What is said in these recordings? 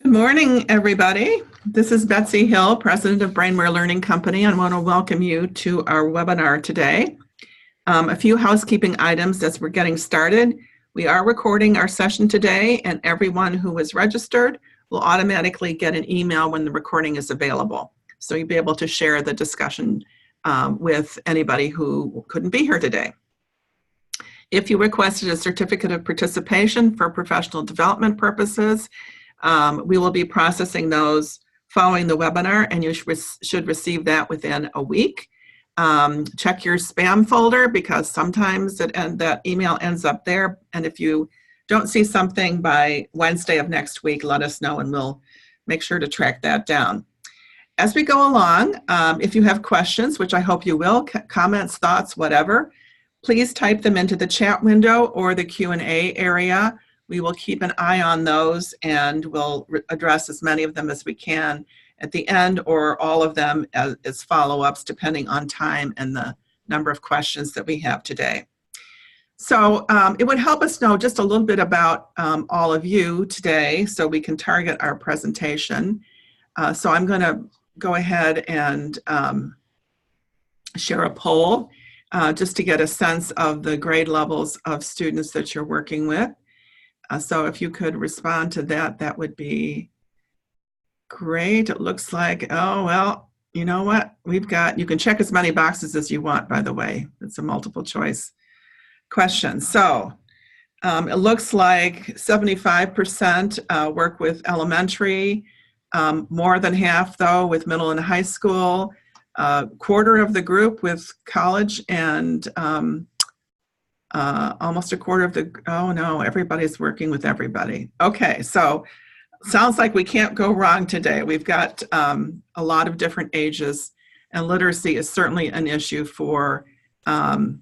Good morning, everybody. This is Betsy Hill, President of Brainware Learning Company, and I want to welcome you to our webinar today. A few housekeeping items as we're getting started. We are recording our session today, and everyone who is registered will automatically get an email when the recording is available. So you'll be able to share the discussion with anybody who couldn't be here today. If you requested a certificate of participation for professional development purposes, we will be processing those following the webinar, and you should receive that within a week. Check your spam folder because sometimes that email ends up there, and if you don't see something by Wednesday of next week, let us know and we'll make sure to track that down. As we go along, if you have questions, which I hope you will, comments, thoughts, whatever, please type them into the chat window or the Q&A area. We will keep an eye on those and we'll address as many of them as we can at the end, or all of them as follow-ups depending on time and the number of questions that we have today. So it would help us know just a little bit about all of you today so we can target our presentation. So I'm going to go ahead and share a poll just to get a sense of the grade levels of students that you're working with. So if you could respond to that, that would be great. It looks like, oh, well, you know what? You can check as many boxes as you want, by the way. It's a multiple choice question. So it looks like 75% work with elementary, more than half, though, with middle and high school, quarter of the group with college, and almost a quarter of the, oh no, everybody's working with everybody. Okay, so sounds like we can't go wrong today. We've got a lot of different ages, and literacy is certainly an issue for, I'll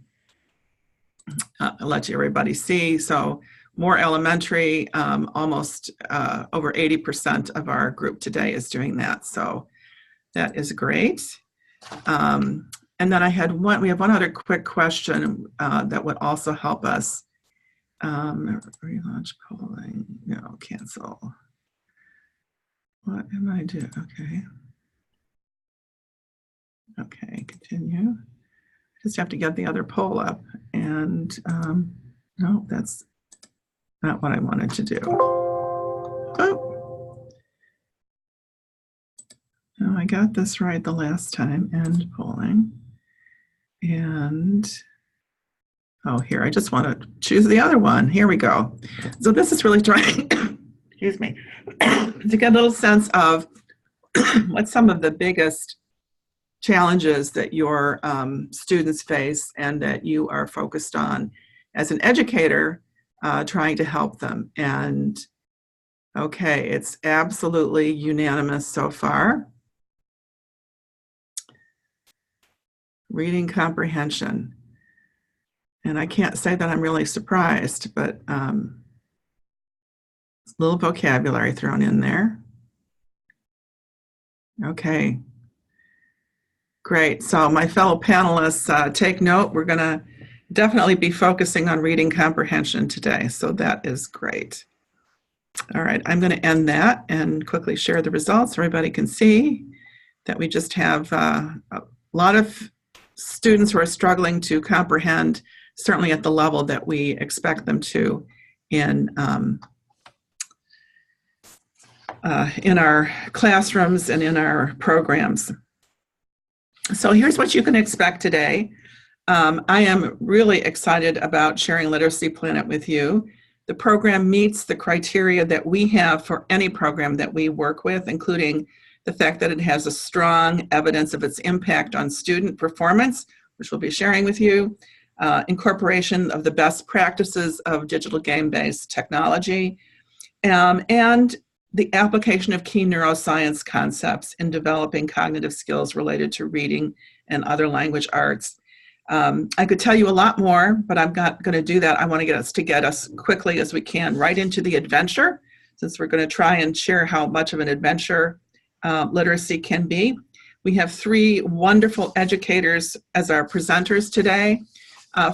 let everybody see. So more elementary, almost over 80% of our group today is doing that. So that is great. And then we have one other quick question that would also help us. Relaunch polling, no, cancel. What am I doing? Okay, continue. Just have to get the other poll up, and no, that's not what I wanted to do. Oh. No, I got this right the last time, end polling. And, oh, here, I just want to choose the other one. Here we go. So this is really trying, excuse me, to get a little sense of what some of the biggest challenges that your students face and that you are focused on as an educator trying to help them. And, okay, it's absolutely unanimous so far. Reading comprehension. And I can't say that I'm really surprised, but a little vocabulary thrown in there. Okay, great. So my fellow panelists, take note. We're going to definitely be focusing on reading comprehension today, so that is great. All right, I'm going to end that and quickly share the results so everybody can see that we just have a lot of students who are struggling to comprehend, certainly at the level that we expect them to in our classrooms and in our programs. So here's what you can expect today. I am really excited about sharing LiteracyPlanet with you. The program meets the criteria that we have for any program that we work with, including the fact that it has a strong evidence of its impact on student performance, which we'll be sharing with you, incorporation of the best practices of digital game-based technology, and the application of key neuroscience concepts in developing cognitive skills related to reading and other language arts. I could tell you a lot more, but I'm not going to do that. I want to get us quickly as we can right into the adventure, since we're going to try and share how much of an adventure literacy can be. We have three wonderful educators as our presenters today.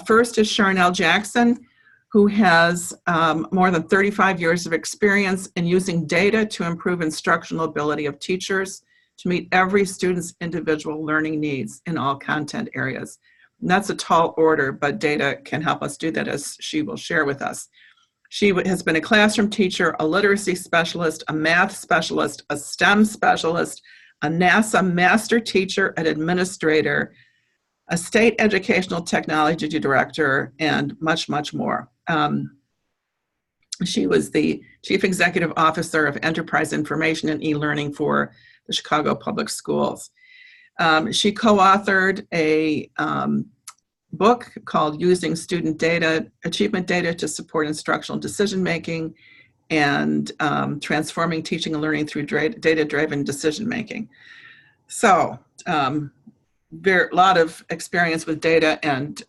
First is Charnel Jackson, who has more than 35 years of experience in using data to improve instructional ability of teachers to meet every student's individual learning needs in all content areas. And that's a tall order, but data can help us do that, as she will share with us. She has been a classroom teacher, a literacy specialist, a math specialist, a STEM specialist, a NASA master teacher and administrator, a state educational technology director, and much, much more. She was the chief executive officer of enterprise information and e-learning for the Chicago Public Schools. She co-authored a book called Using Student Data, Achievement Data to Support Instructional Decision-Making and Transforming Teaching and Learning Through Data-Driven Decision-Making. So, a lot of experience with data, and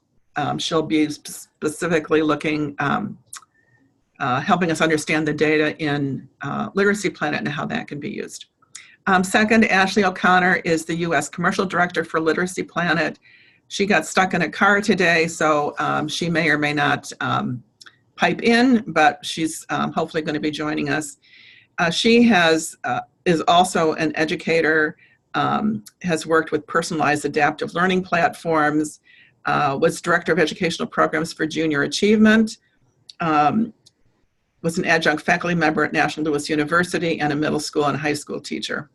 she'll be specifically looking, helping us understand the data in LiteracyPlanet and how that can be used. Second, Ashley O'Connor is the U.S. Commercial Director for LiteracyPlanet. She got stuck in a car today, so she may or may not pipe in, but she's hopefully going to be joining us. She is also an educator, has worked with personalized adaptive learning platforms, was Director of Educational Programs for Junior Achievement, was an adjunct faculty member at National Louis University, and a middle school and high school teacher.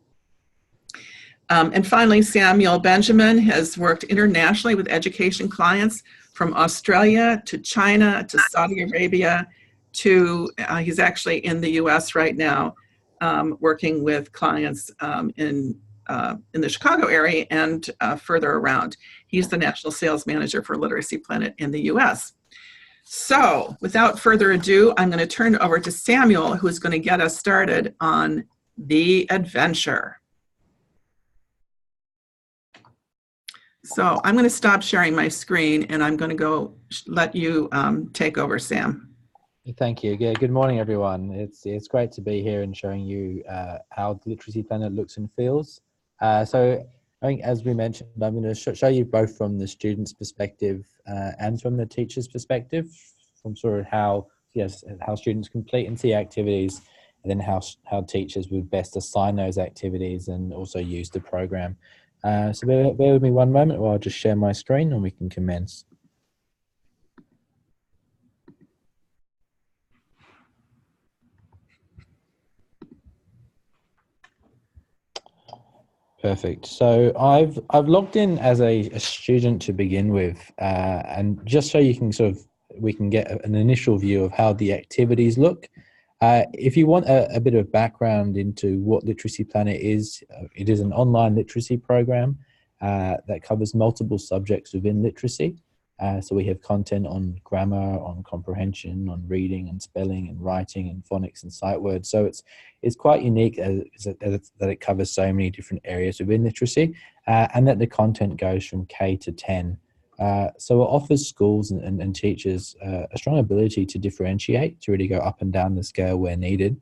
And finally, Samuel Benjamin has worked internationally with education clients from Australia to China to Saudi Arabia to, he's actually in the US right now, working with clients in the Chicago area and further around. He's the National Sales Manager for LiteracyPlanet in the US. So without further ado, I'm going to turn it over to Samuel, who's going to get us started on the adventure. So I'm going to stop sharing my screen and I'm going to go let you take over, Sam. Thank you. Yeah, good morning, everyone. It's great to be here and showing you how LiteracyPlanet looks and feels. So I think, as we mentioned, I'm going to show you both from the student's perspective and from the teacher's perspective, from sort of how students complete and see activities, and then how teachers would best assign those activities and also use the program. So bear with me one moment while I'll just share my screen and we can commence. Perfect. So I've logged in as a student to begin with, and just so you can we can get an initial view of how the activities look. If you want a bit of background into what LiteracyPlanet is, it is an online literacy program that covers multiple subjects within literacy. So we have content on grammar, on comprehension, on reading and spelling and writing and phonics and sight words. So it's quite unique that it covers so many different areas within literacy, and that the content goes from K to 10. So it offers schools and teachers a strong ability to differentiate, to really go up and down the scale where needed.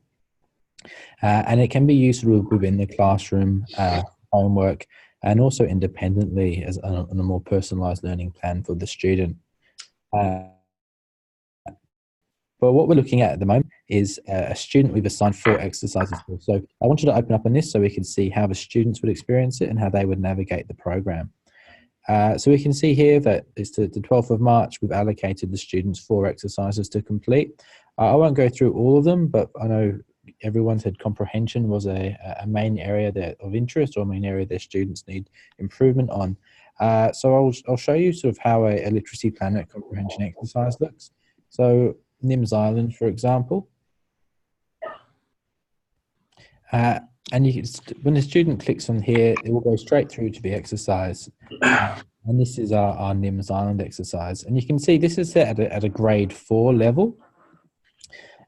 And it can be used within the classroom, homework, and also independently as on a more personalized learning plan for the student. But what we're looking at the moment is a student we've assigned 4 exercises for. So I want you to open up on this so we can see how the students would experience it and how they would navigate the program. So we can see here that it's the 12th of March, we've allocated the students 4 exercises to complete. I won't go through all of them, but I know everyone said comprehension was a main area of interest, or a main area their students need improvement on. So I'll show you sort of how a LiteracyPlanet comprehension exercise looks. So NIMS Island, for example. And when the student clicks on here, it will go straight through to the exercise. And this is our NIMS Island exercise. And you can see this is set at a grade 4 level.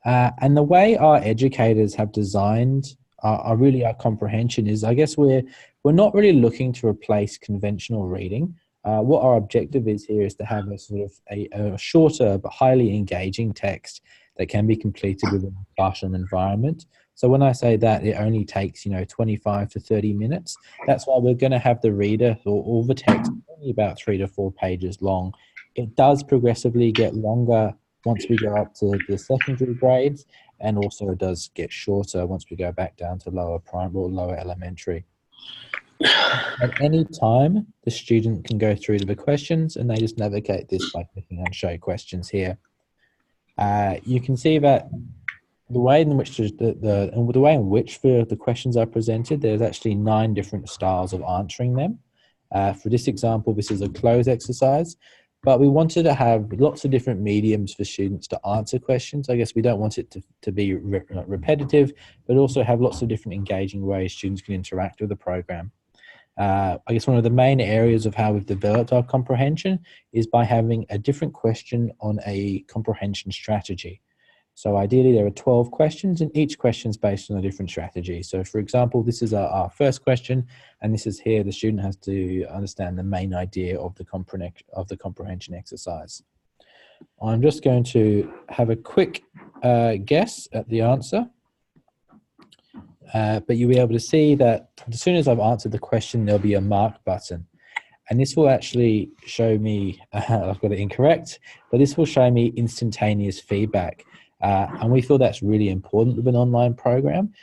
And the way our educators have designed our comprehension is, I guess we're not really looking to replace conventional reading. What our objective is here is to have a sort of a shorter but highly engaging text that can be completed within a classroom environment. So when I say that it only takes 25 to 30 minutes, that's why we're going to have the reader or all the text only about 3 to 4 pages long. It does progressively get longer once we go up to the secondary grades, and also it does get shorter once we go back down to lower primary or lower elementary. At any time, the student can go through to the questions, and they just navigate this by clicking on Show Questions here. You can see that the way in which the questions are presented, there's actually 9 different styles of answering them. For this example, this is a cloze exercise, but we wanted to have lots of different mediums for students to answer questions. I guess we don't want it to be repetitive, but also have lots of different engaging ways students can interact with the program. I guess one of the main areas of how we've developed our comprehension is by having a different question on a comprehension strategy. So ideally there are 12 questions, and each question is based on a different strategy. So for example, this is our first question, and this is here the student has to understand the main idea of the comprehension exercise. I'm just going to have a quick guess at the answer. But you'll be able to see that as soon as I've answered the question, there'll be a mark button. And this will actually show me, I've got it incorrect, but this will show me instantaneous feedback. And we feel that's really important with an online program.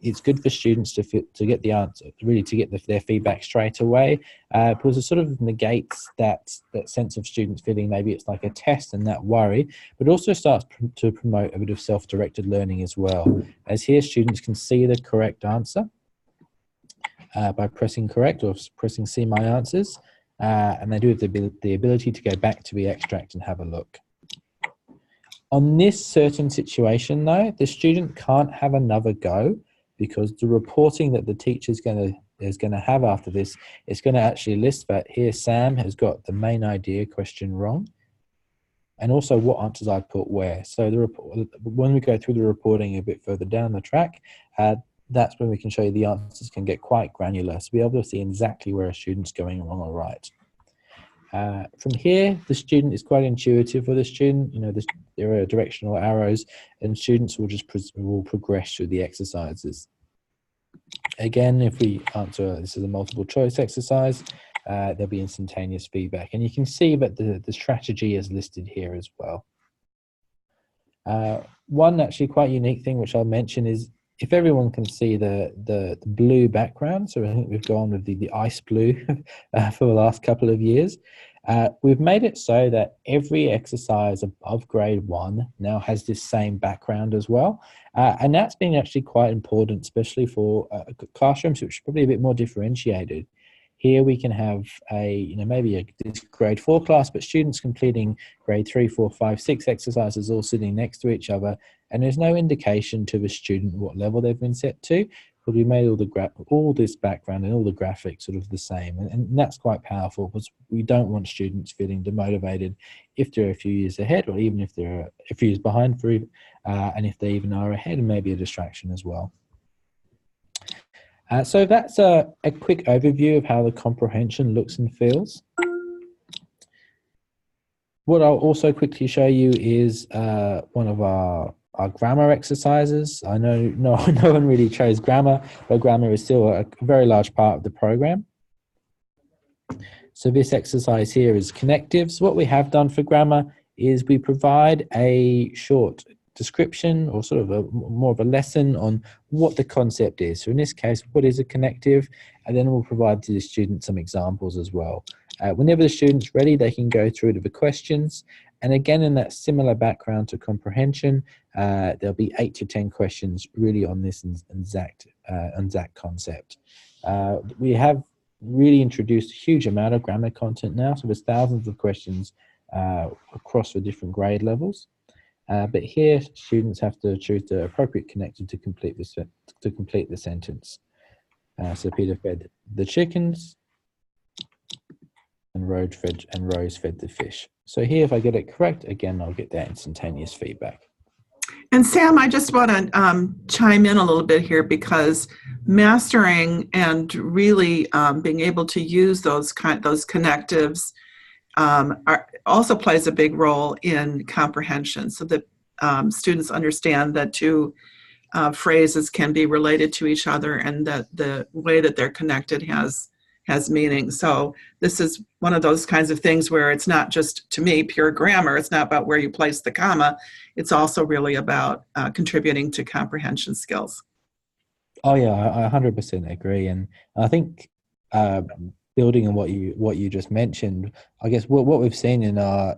It's good for students to get the answer, really to get their feedback straight away, because it sort of negates that sense of students feeling maybe it's like a test and that worry, but also starts to promote a bit of self-directed learning as well. As here, students can see the correct answer by pressing correct or pressing see my answers, and they do have the ability to go back to the extract and have a look. On this certain situation though, the student can't have another go, because the reporting that the teacher is going to have after this is going to actually list that here Sam has got the main idea question wrong, and also what answers I put where. So when we go through the reporting a bit further down the track, that's when we can show you the answers can get quite granular, so be able to see exactly where a student's going wrong or right. From here, the student is quite intuitive for the student. You know, there are directional arrows, and students will just progress through the exercises. Again, if we answer, this is a multiple choice exercise, there'll be instantaneous feedback. And you can see that the strategy is listed here as well. One actually quite unique thing which I'll mention is, if everyone can see the blue background, so I think we've gone with the ice blue for the last couple of years, we've made it so that every exercise above grade 1 now has this same background as well. And that's been actually quite important, especially for classrooms which are probably a bit more differentiated. Here we can have maybe this grade 4 class, but students completing grade 3, 4, 5, 6 exercises all sitting next to each other, and there's no indication to the student what level they've been set to, but we made all this background and all the graphics sort of the same, and that's quite powerful, because we don't want students feeling demotivated if they're a few years ahead, or even if they're a few years behind, and if they even are ahead, and maybe a distraction as well. So that's a quick overview of how the comprehension looks and feels. What I'll also quickly show you is one of our grammar exercises. I know no one really chose grammar, but grammar is still a very large part of the program. So this exercise here is connectives. What we have done for grammar is we provide a short description, or sort of more of a lesson on what the concept is. So in this case, what is a connective? And then we'll provide to the student some examples as well. Whenever the student's ready, they can go through to the questions. And again, in that similar background to comprehension, there'll be 8 to 10 questions really on this exact concept. We have really introduced a huge amount of grammar content now, so there's thousands of questions across the different grade levels. But here, students have to choose the appropriate connector to complete the sentence. So Peter fed the chickens, and Rose fed the fish. So here, if I get it correct, again, I'll get that instantaneous feedback. And Sam, I just want to chime in a little bit here, because mastering and really being able to use those connectives also plays a big role in comprehension, so that students understand that two phrases can be related to each other, and that the way that they're connected has has meaning. So this is one of those kinds of things where it's not just, to me, pure grammar. It's not about where you place the comma. It's also really about contributing to comprehension skills. Oh yeah, I 100% agree, and I think building on what you just mentioned, I guess what we've seen in our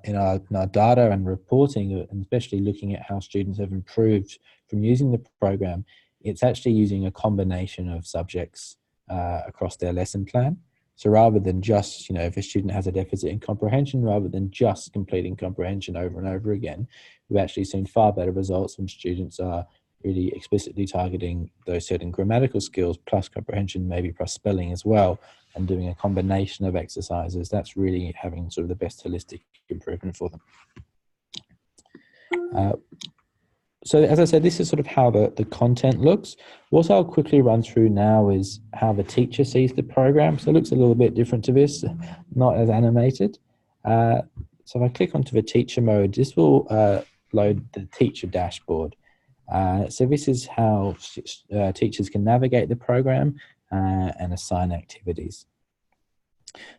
data and reporting, and especially looking at how students have improved from using the program, it's actually using a combination of subjects across their lesson plan. So rather than just, if a student has a deficit in comprehension, rather than just completing comprehension over and over again, we've actually seen far better results when students are really explicitly targeting those certain grammatical skills plus comprehension, maybe plus spelling as well, and doing a combination of exercises. That's really having sort of the best holistic improvement for them. So as I said, this is sort of how the content looks. What I'll quickly run through now is how the teacher sees the program. So it looks a little bit different to this, not as animated. So if I click onto the teacher mode, this will load the teacher dashboard. So this is how teachers can navigate the program and assign activities.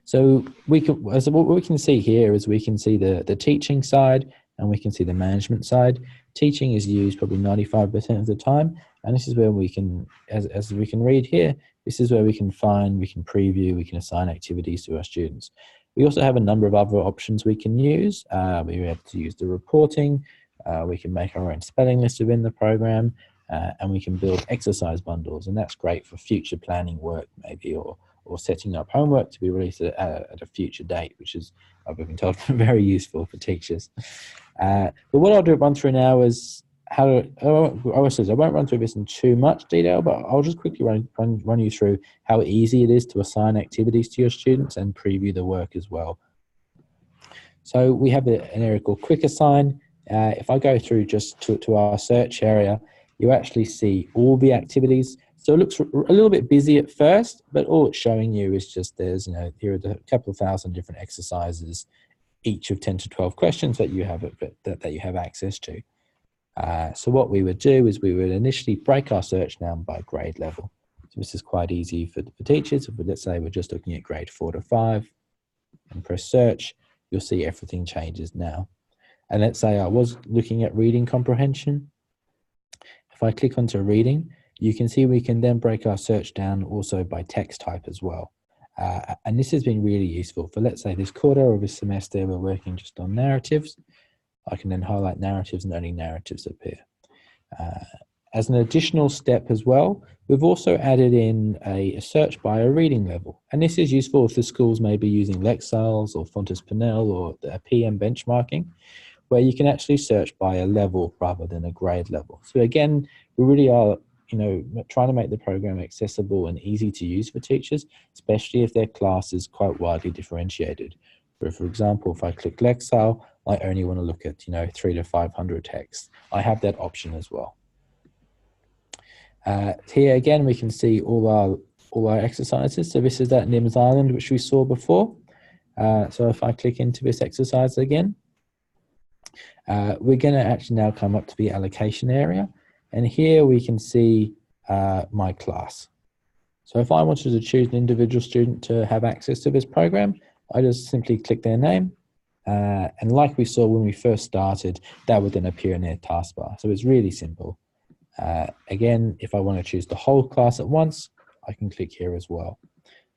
So what we can see here is we can see the teaching side and we can see the management side. Teaching is used probably 95% of the time, and this is where we can, as we can read here, this is where we can find, we can preview, we can assign activities to our students. We also have a number of other options we can use. We're able to use the reporting. We can make our own spelling list within the program, and we can build exercise bundles, and that's great for future planning work maybe, or setting up homework to be released at a future date, which is, I've been told, very useful for teachers. But what I'll run through now is how to, I won't run through this in too much detail, but I'll just quickly run you through how easy it is to assign activities to your students and preview the work as well. So we have an area called Quick Assign. If I go through just to our search area, you actually see all the activities. So it looks a little bit busy at first, but all it's showing you is just there's, here are a couple of thousand different exercises, each of 10 to 12 questions that you have that you have access to. So what we would do is we would initially break our search down by grade level. So this is quite easy for teachers. But let's say we're just looking at grade 4 to 5 and press search, you'll see everything changes now. And let's say I was looking at reading comprehension. If I click onto reading, you can see we can then break our search down also by text type as well. And this has been really useful for, let's say, this quarter or this semester, we're working just on narratives. I can then highlight narratives and only narratives appear. As an additional step as well, we've also added in a search by a reading level. And this is useful if the schools may be using Lexals or Fontes-Pinnell or the PM benchmarking, where you can actually search by a level rather than a grade level. So again, we really are trying to make the program accessible and easy to use for teachers, especially if their class is quite widely differentiated. For example, if I click Lexile, I only want to look at 300 to 500 texts. I have that option as well. Here again, we can see all our exercises. So this is that NIMS Island which we saw before. So if I click into this exercise again, we're going to actually now come up to the allocation area. And here we can see my class. So if I wanted to choose an individual student to have access to this program, I just simply click their name. And like we saw when we first started, that would then appear in their taskbar. So it's really simple. Again, if I want to choose the whole class at once, I can click here as well.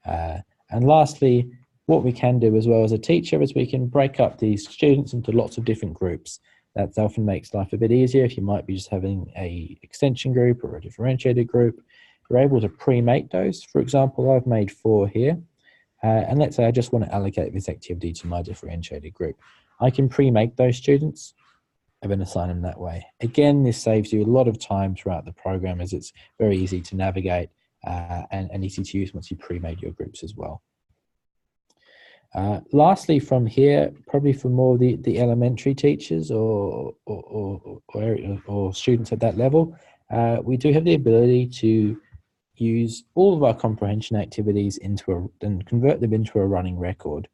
And lastly, what we can do as well as a teacher is we can break up these students into lots of different groups. That often makes life a bit easier if you might be just having a extension group or a differentiated group. You're able to pre-make those. For example, I've made 4 here. And let's say I just want to allocate this activity to my differentiated group. I can pre-make those students and then assign them that way. Again, this saves you a lot of time throughout the program as it's very easy to navigate and easy to use once you pre-made your groups as well. Lastly, from here, probably for more of the elementary teachers or students at that level, we do have the ability to use all of our comprehension activities and convert them into a running record.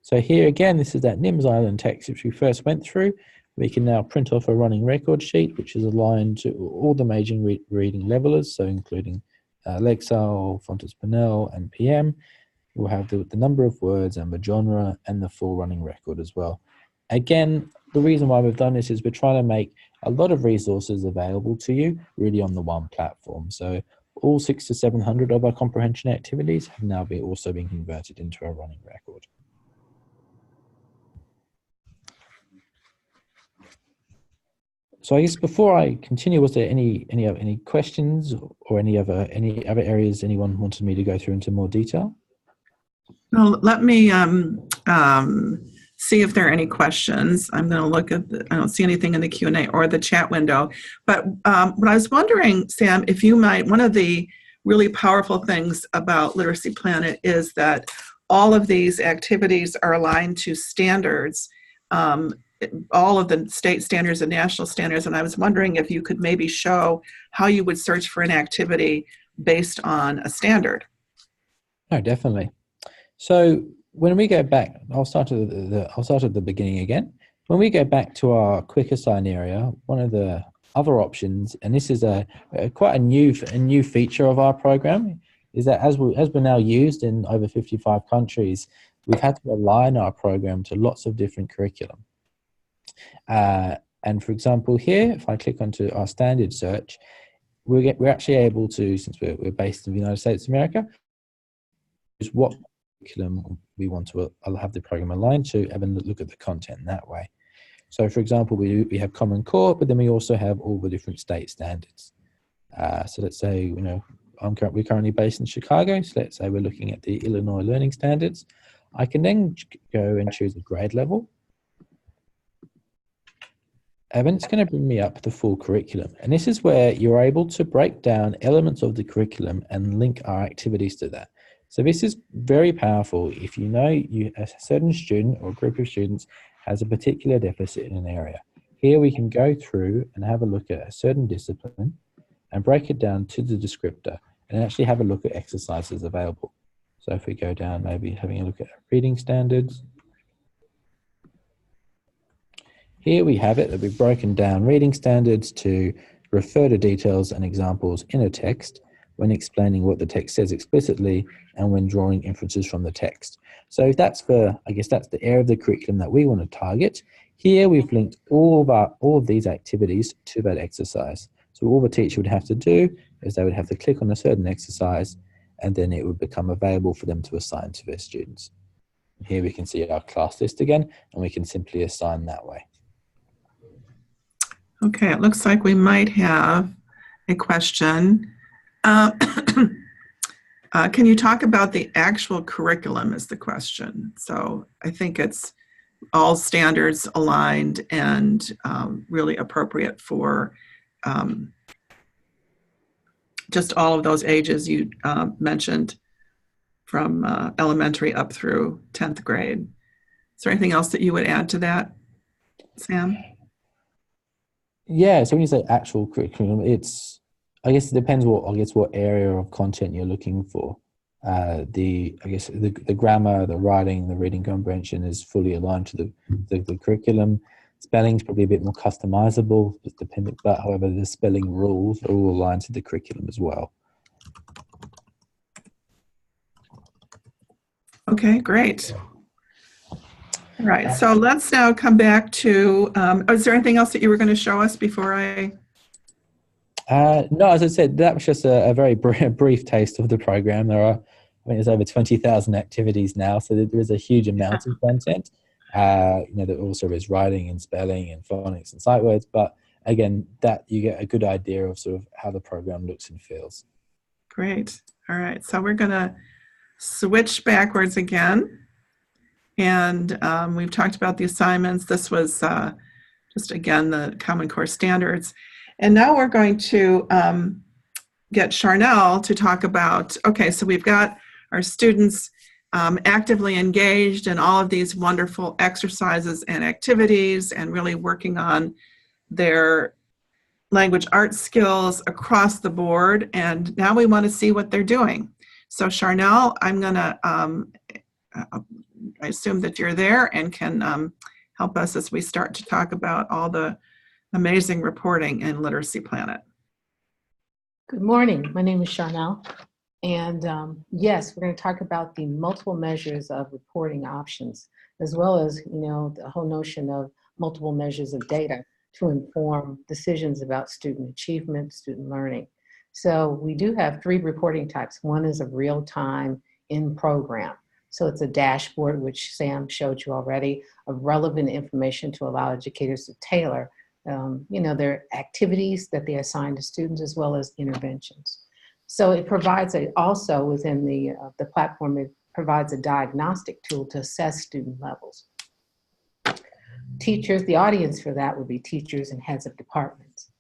So here again, this is that NIMS Island text which we first went through. We can now print off a running record sheet which is aligned to all the major reading levelers, so including Lexile, Fontes-Pinnell, and PM. We'll have the number of words and the genre and the full running record as well. Again, the reason why we've done this is we're trying to make a lot of resources available to you really on the one platform. So all 600 to 700 of our comprehension activities have now also been converted into a running record. So I guess before I continue, was there any questions or any other areas anyone wanted me to go through into more detail? Well, let me see if there are any questions. I'm going to look at I don't see anything in the Q&A or the chat window. But what I was wondering, Sam, if you might, one of the really powerful things about LiteracyPlanet is that all of these activities are aligned to standards, all of the state standards and national standards. And I was wondering if you could maybe show how you would search for an activity based on a standard. No, definitely. So when we go back, I'll start at the beginning again. When we go back to our quick assign area, one of the other options, and this is quite a new feature of our program, is that as we're now used in over 55 countries, we've had to align our program to lots of different curriculum. And for example, here, if I click onto our standard search, we're actually able to, since we're based in the United States of America, is what curriculum we want to have the program aligned to, and then look at the content that way. So for example, we have Common Core, but then we also have all the different state standards. So let's say, we're currently based in Chicago, so let's say we're looking at the Illinois Learning Standards. I can then go and choose a grade level. And then it's going to bring me up the full curriculum. And this is where you're able to break down elements of the curriculum and link our activities to that. So this is very powerful if you know a certain student or group of students has a particular deficit in an area. Here we can go through and have a look at a certain discipline and break it down to the descriptor and actually have a look at exercises available. So if we go down, maybe having a look at reading standards. Here we have it that we've broken down reading standards to refer to details and examples in a text when explaining what the text says explicitly and when drawing inferences from the text. So that's I guess that's the area of the curriculum that we want to target. Here we've linked all of these activities to that exercise. So all the teacher would have to do is they would have to click on a certain exercise and then it would become available for them to assign to their students. Here we can see our class list again, and we can simply assign that way. Okay, it looks like we might have a question. Can you talk about the actual curriculum is the question. So I think it's all standards aligned and really appropriate for just all of those ages you mentioned from elementary up through 10th grade. Is there anything else that you would add to that, Sam? Yeah, so when you say actual curriculum, I guess it depends what area of content you're looking for. The grammar, the writing, the reading comprehension is fully aligned to the curriculum. Spelling is probably a bit more customizable, just depending, but however, the spelling rules are all aligned to the curriculum as well. Okay, great. All right, so let's now come back to, is there anything else that you were going to show us before I? No, as I said, that was just a very brief taste of the program. There's over 20,000 activities now, so there is a huge amount of content. There also is writing and spelling and phonics and sight words, but again, that you get a good idea of sort of how the program looks and feels. Great. All right, so we're going to switch backwards again. And we've talked about the assignments. This was just, again, the Common Core standards. And now we're going to get Charnel to talk about, okay, so we've got our students actively engaged in all of these wonderful exercises and activities and really working on their language arts skills across the board. And now we want to see what they're doing. So Charnel, I'm going to, I assume that you're there and can help us as we start to talk about all the amazing reporting in LiteracyPlanet. Good morning. My name is Charnel, And yes, we're going to talk about the multiple measures of reporting options, as well as, the whole notion of multiple measures of data to inform decisions about student achievement, student learning. So we do have 3 reporting types. One is a real-time in-program. So it's a dashboard, which Sam showed you already, of relevant information to allow educators to tailor, their activities that they assign to students, as well as interventions. So it provides also within the platform, it provides a diagnostic tool to assess student levels. Teachers, the audience for that would be teachers and heads of departments.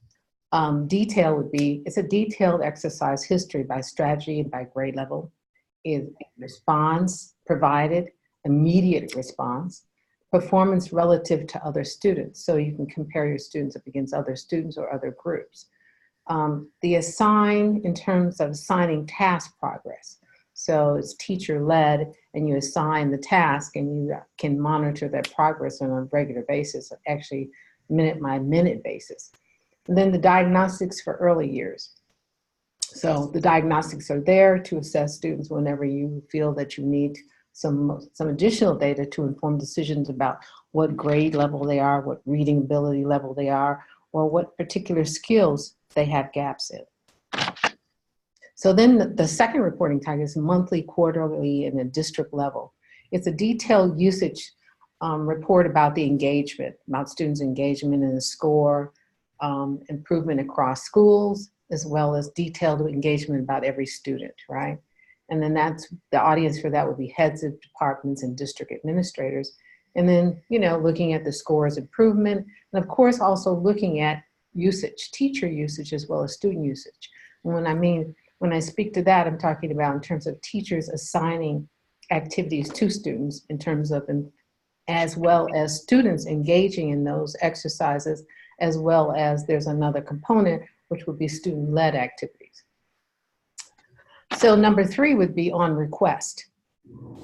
Detail would be, it's a detailed exercise history by strategy and by grade level. Is response provided, immediate response, performance relative to other students. So you can compare your students up against other students or other groups. The assign in terms of assigning task progress. So it's teacher-led, and you assign the task, and you can monitor that progress on a regular basis, actually minute-by-minute basis. And then the diagnostics for early years. So the diagnostics are there to assess students whenever you feel that you need some additional data to inform decisions about what grade level they are, what reading ability level they are, or what particular skills they have gaps in. So then the second reporting type is monthly, quarterly, and a district level. It's a detailed usage report about the engagement, about students' engagement and the score, improvement across schools, as well as detailed engagement about every student, right? And then that's the audience for that would be heads of departments and district administrators. And then, looking at the scores improvement, and of course also looking at usage, teacher usage, as well as student usage. And when I speak to that, I'm talking about in terms of teachers assigning activities to students in terms of, as well as students engaging in those exercises, as well as there's another component, which would be student-led activities. So number 3 would be on request.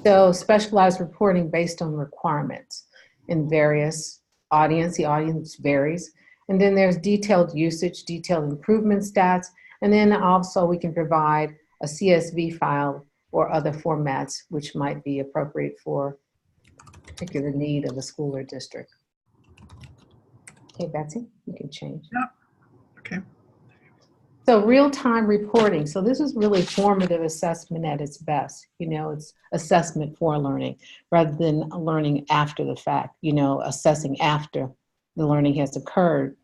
So specialized reporting based on requirements in various audience. The audience varies. And then there's detailed usage, detailed improvement stats. And then also we can provide a CSV file or other formats which might be appropriate for a particular need of a school or district. Okay, Betsy, you can change. Yep. Okay. So real-time reporting. So this is really formative assessment at its best. It's assessment for learning rather than learning after the fact, assessing after the learning has occurred.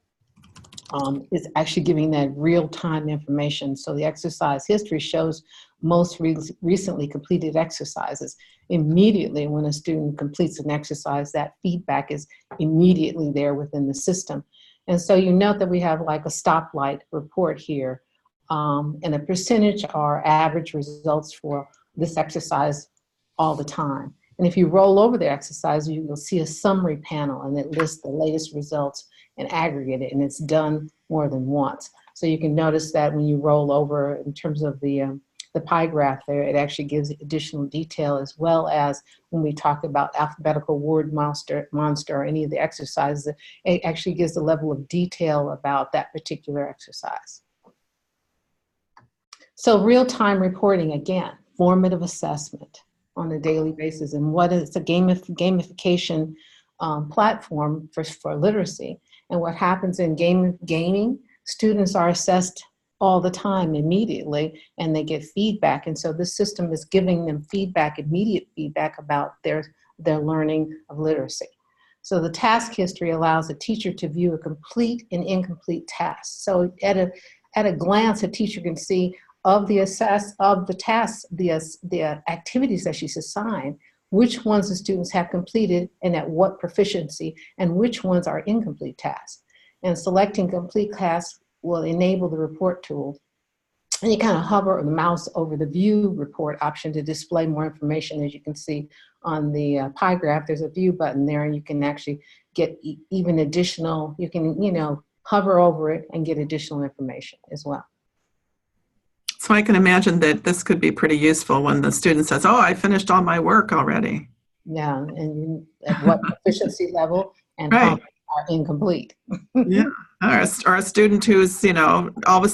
Is actually giving that real-time information. So the exercise history shows most recently completed exercises. Immediately when a student completes an exercise, that feedback is immediately there within the system. And so you note that we have like a stoplight report here, and a percentage are average results for this exercise all the time. And if you roll over the exercise, you'll see a summary panel, and it lists the latest results and aggregate it, and it's done more than once. So you can notice that when you roll over in terms of the pie graph there, it actually gives additional detail, as well as when we talk about alphabetical word monster or any of the exercises, it actually gives the level of detail about that particular exercise. So real-time reporting, again, formative assessment on a daily basis. And what is a gamification platform for literacy. And what happens in gaming, students are assessed all the time immediately, and they get feedback. And so this system is giving them feedback, immediate feedback about their learning of literacy. So the task history allows a teacher to view a complete and incomplete task. So at a glance, a teacher can see of the tasks, the activities that she's assigned, which ones the students have completed and at what proficiency, and which ones are incomplete tasks. And selecting complete tasks will enable the report tool. And you kind of hover the mouse over the view report option to display more information. As you can see on the pie graph, there's a view button there, and you can actually get even additional, you can, hover over it and get additional information as well. So I can imagine that this could be pretty useful when the student says, oh, I finished all my work already. Yeah, and at what proficiency level and right. How are incomplete. Yeah, or a student who's, all of a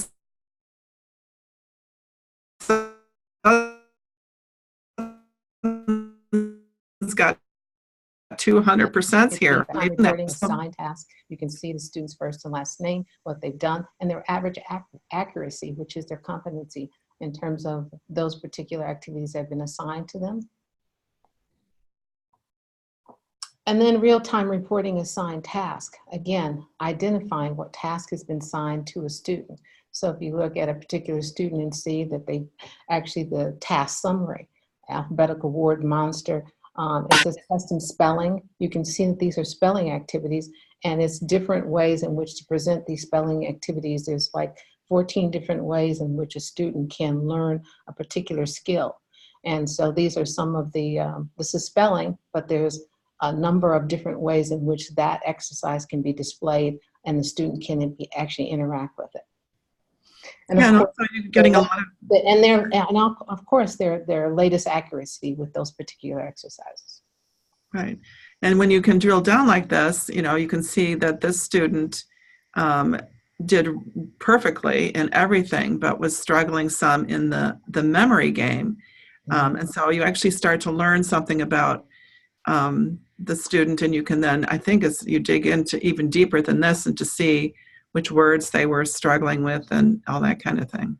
got 200% here. Time Isn't that reporting awesome? assigned task. You can see the student's first and last name, what they've done, and their average accuracy, which is their competency in terms of those particular activities that have been assigned to them. And then real-time reporting assigned task. Again, identifying what task has been assigned to a student. So if you look at a particular student and see that they actually the task summary, alphabetical word monster, it says custom spelling. You can see that these are spelling activities, and it's different ways in which to present these spelling activities. There's like 14 different ways in which a student can learn a particular skill. And so these are some of the, this is spelling, but there's a number of different ways in which that exercise can be displayed and the student can actually interact with it. And Yeah, of and course, also you're getting a lot of, and of course their latest accuracy with those particular exercises. right. And when you can drill down like this, you know, you can see that this student did perfectly in everything, but was struggling some in the memory game. And so you actually start to learn something about the student, and you can then, I think, as you dig into even deeper than this and to see which words they were struggling with and all that kind of thing.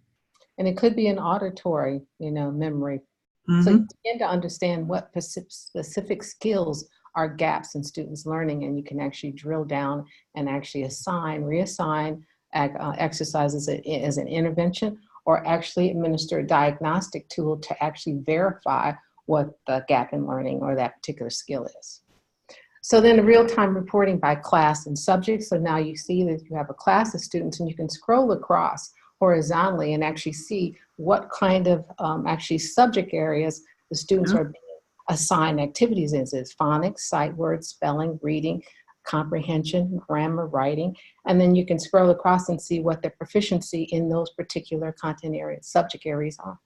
And it could be an auditory, you know, memory. Mm-hmm. So you begin to understand what specific skills are gaps in students' learning, and you can actually drill down and actually reassign exercises as an intervention, or actually administer a diagnostic tool to actually verify what the gap in learning or that particular skill is. So then the real-time reporting by class and subject. So now you see that you have a class of students, and you can scroll across horizontally and actually see what kind of actually subject areas the students are being assigned activities in. Is phonics, sight words, spelling, reading, comprehension, grammar, writing. And then you can scroll across and see what their proficiency in those particular content areas, subject areas are.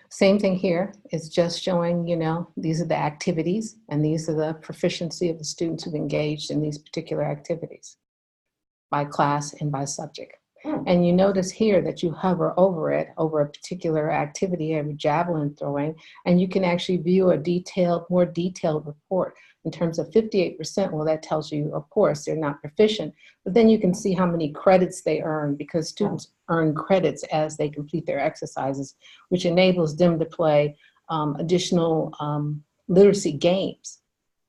Same thing here. It's just showing, you know, these are the activities and these are the proficiency of the students who've engaged in these particular activities by class and by subject. And you notice here that you hover over it, over a particular activity, every javelin throwing, and you can actually view a more detailed report. In terms of 58%, well, that tells you, of course, they're not proficient, but then you can see how many credits they earn, because students earn credits as they complete their exercises, which enables them to play additional literacy games.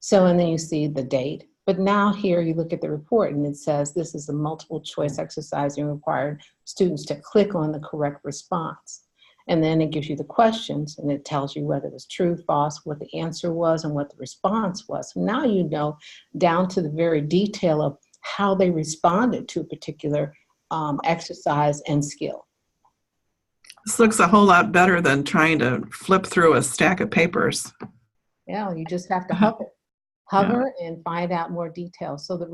So, and then you see the date. But now here you look at the report and it says this is a multiple choice exercise and required students to click on the correct response. And then it gives you the questions and it tells you whether it was true, false, what the answer was and what the response was. So now you know down to the very detail of how they responded to a particular exercise and skill. This looks a whole lot better than trying to flip through a stack of papers. Yeah, you just have to hover and find out more details. So the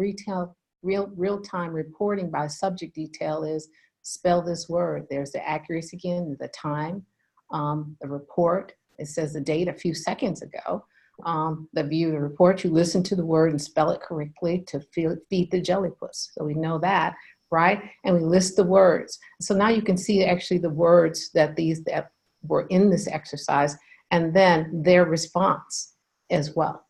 real-time reporting by subject detail is spell this word. There's the accuracy again, the time, the report. It says the date a few seconds ago. The view of the report, you listen to the word and spell it correctly to feed the jellypuss. So we know that, right? And we list the words. So now you can see actually the words that were in this exercise and then their response as well.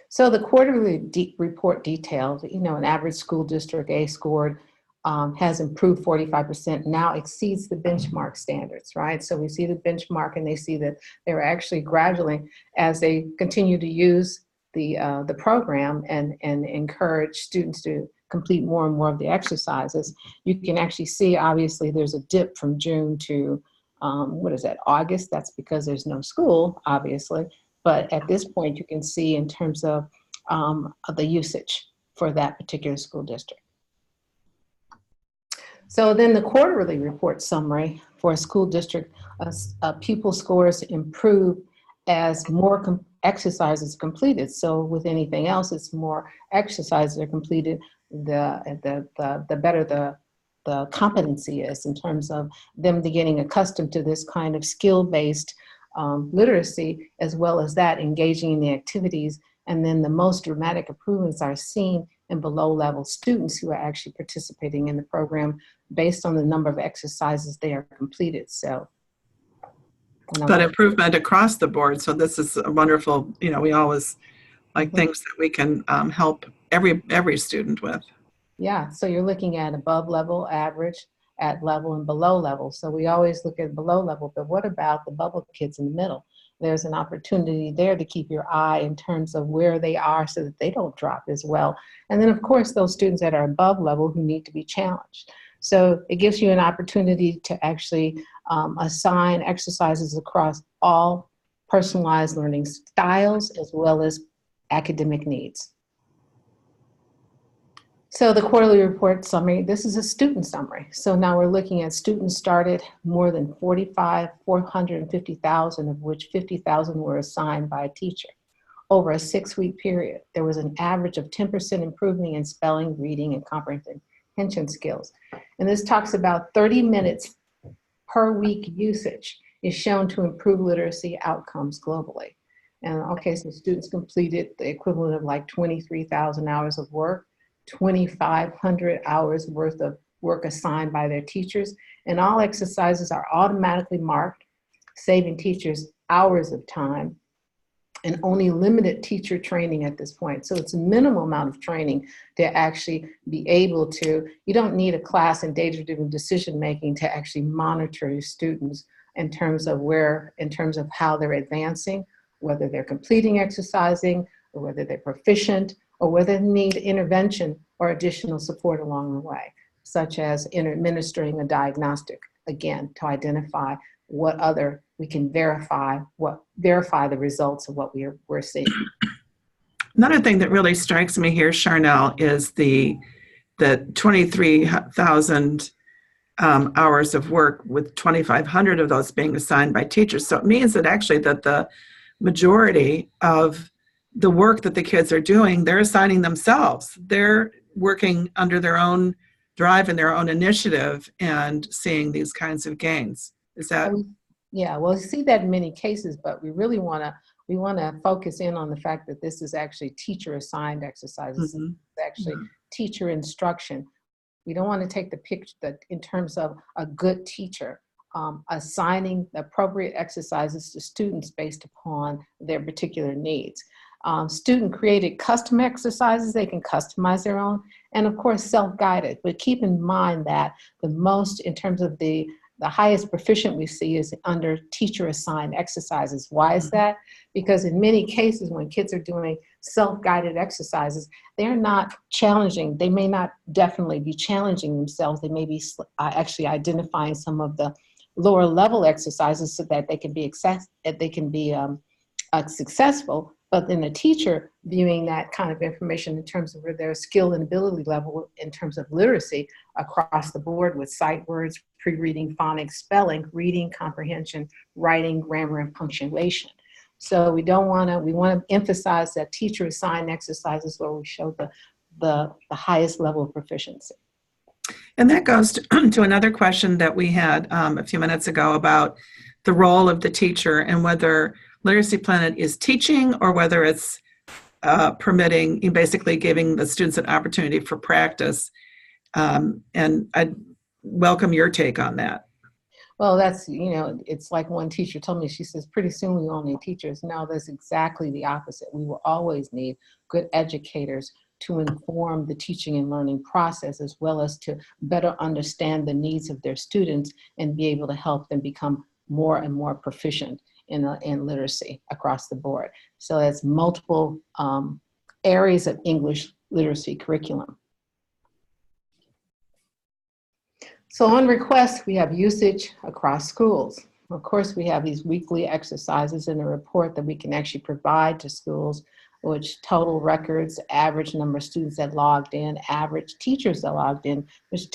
So the quarterly report details, you know, an average school district A scored has improved 45%, now exceeds the benchmark standards, right? So we see the benchmark and they see that they're actually gradually, as they continue to use the program and encourage students to complete more and more of the exercises, you can actually see, obviously, there's a dip from June to, what is that, August? That's because there's no school, obviously. But at this point, you can see in terms of the usage for that particular school district. So then the quarterly report summary for a school district, pupil scores improve as more exercises completed. So with anything else, it's more exercises are completed, the better the competency is in terms of them getting accustomed to this kind of skill-based literacy, as well as that engaging in the activities. And then the most dramatic improvements are seen in below level students who are actually participating in the program based on the number of exercises they are completed. So But improvement across the board. So this is a wonderful, we always like things that we can help every student with. Yeah, so you're looking at above level, average, at level, and below level. So we always look at below level, but what about the bubble kids in the middle? There's an opportunity there to keep your eye in terms of where they are so that they don't drop as well. And then, of course, those students that are above level who need to be challenged. So it gives you an opportunity to actually assign exercises across all personalized learning styles as well as academic needs. So the quarterly report summary, this is a student summary. So now we're looking at students started more than 450,000 of which 50,000 were assigned by a teacher. Over a 6-week period, there was an average of 10% improvement in spelling, reading, and comprehension skills. And this talks about 30 minutes per week usage is shown to improve literacy outcomes globally. And okay, so students completed the equivalent of like 23,000 hours of work, 2,500 hours worth of work assigned by their teachers, and all exercises are automatically marked, saving teachers hours of time, and only limited teacher training at this point. So it's a minimal amount of training to actually be able to, you don't need a class in data-driven decision-making to actually monitor your students in terms of how they're advancing, whether they're completing exercising, or whether they're proficient, or whether they need intervention or additional support along the way, such as administering a diagnostic, again, to identify what other we can verify the results of what we're seeing. Another thing that really strikes me here, Charnel, is the 23,000 hours of work, with 2,500 of those being assigned by teachers. So it means that actually that the majority of the work that the kids are doing, they're assigning themselves. They're working under their own drive and their own initiative and seeing these kinds of gains. Is that? Yeah, well, we see that in many cases, but we really want to focus in on the fact that this is actually teacher assigned exercises. Mm-hmm. It's actually teacher instruction. We don't want to take the picture that in terms of a good teacher assigning the appropriate exercises to students based upon their particular needs. Student created custom exercises, they can customize their own, and of course self-guided. But keep in mind that the most, in terms of the highest proficient we see is under teacher assigned exercises. Why is that? Because in many cases when kids are doing self-guided exercises, they're not challenging. They may not definitely be challenging themselves. They may be actually identifying some of the lower level exercises so that they can be successful. But then the teacher viewing that kind of information in terms of their skill and ability level in terms of literacy across the board with sight words, pre-reading, phonics, spelling, reading, comprehension, writing, grammar, and punctuation. So we want to emphasize that teacher assigned exercises where we show the highest level of proficiency. And that goes to another question that we had a few minutes ago about the role of the teacher and whether LiteracyPlanet is teaching or whether it's permitting, basically giving the students an opportunity for practice. And I'd welcome your take on that. Well, that's, it's like one teacher told me, she says, pretty soon we won't need teachers. No, that's exactly the opposite. We will always need good educators to inform the teaching and learning process, as well as to better understand the needs of their students and be able to help them become more and more proficient in literacy across the board. So that's multiple areas of English literacy curriculum. So on request, we have usage across schools. Of course, we have these weekly exercises in a report that we can actually provide to schools, which total records, average number of students that logged in, average teachers that logged in, which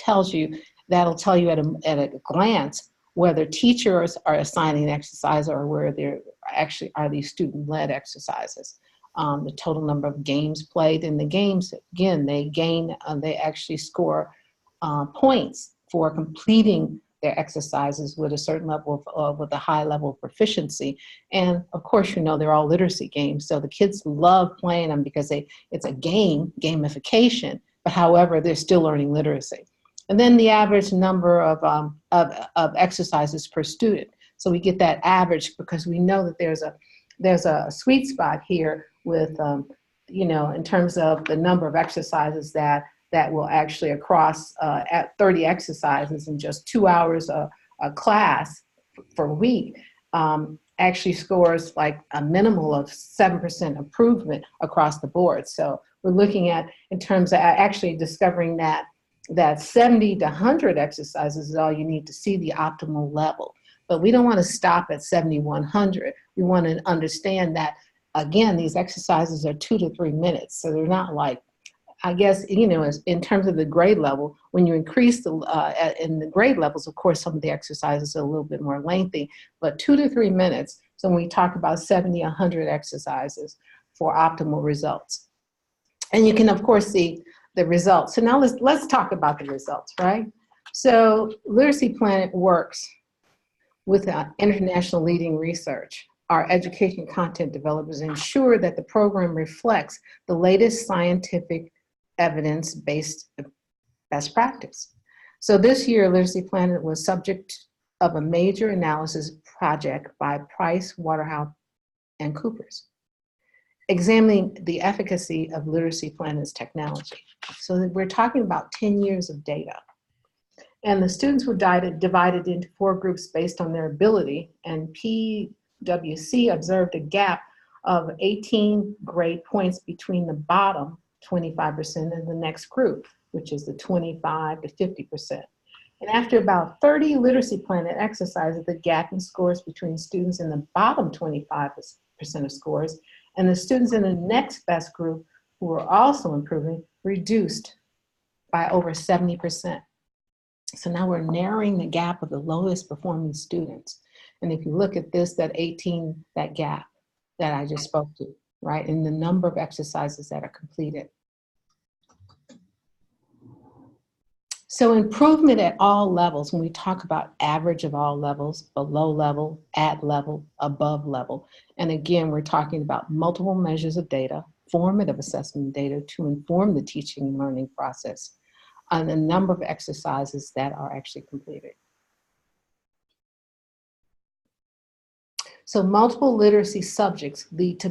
that'll tell you at a glance whether teachers are assigning exercise or where there actually are these student-led exercises. The total number of games played, and the games, again, they actually score points for completing their exercises with a certain level with a high level of proficiency. And of course, they're all literacy games. So the kids love playing them because it's a gamification, but however, they're still learning literacy. And then the average number of exercises per student. So we get that average because we know that there's a sweet spot here with, in terms of the number of exercises that will actually across at 30 exercises in just 2 hours a class for a week, actually scores like a minimal of 7% improvement across the board. So we're looking at, in terms of actually discovering that 70 to 100 exercises is all you need to see the optimal level. But we don't want to stop at 7,100. We want to understand that, again, these exercises are 2 to 3 minutes. So they're not like, I guess, in terms of the grade level, when you increase in the grade levels, of course, some of the exercises are a little bit more lengthy, but 2 to 3 minutes. So when we talk about 70, 100 exercises for optimal results. And you can, of course, see the results. So now let's talk about the results, right? So LiteracyPlanet works with international leading research. Our education content developers ensure that the program reflects the latest scientific evidence-based best practice. So this year, LiteracyPlanet was subject of a major analysis project by Pricewaterhouse-Coopers, examining the efficacy of LiteracyPlanet's technology. So we're talking about 10 years of data. And the students were divided into 4 groups based on their ability, and PwC observed a gap of 18 grade points between the bottom 25% and the next group, which is the 25 to 50%. And after about 30 LiteracyPlanet exercises, the gap in scores between students in the bottom 25% of scores and the students in the next best group, who were also improving, reduced by over 70%. So now we're narrowing the gap of the lowest performing students. And if you look at this, that gap that I just spoke to, right, in the number of exercises that are completed. So improvement at all levels, when we talk about average of all levels, below level, at level, above level. And again, we're talking about multiple measures of data, formative assessment data to inform the teaching and learning process, on the number of exercises that are actually completed. So multiple literacy subjects lead to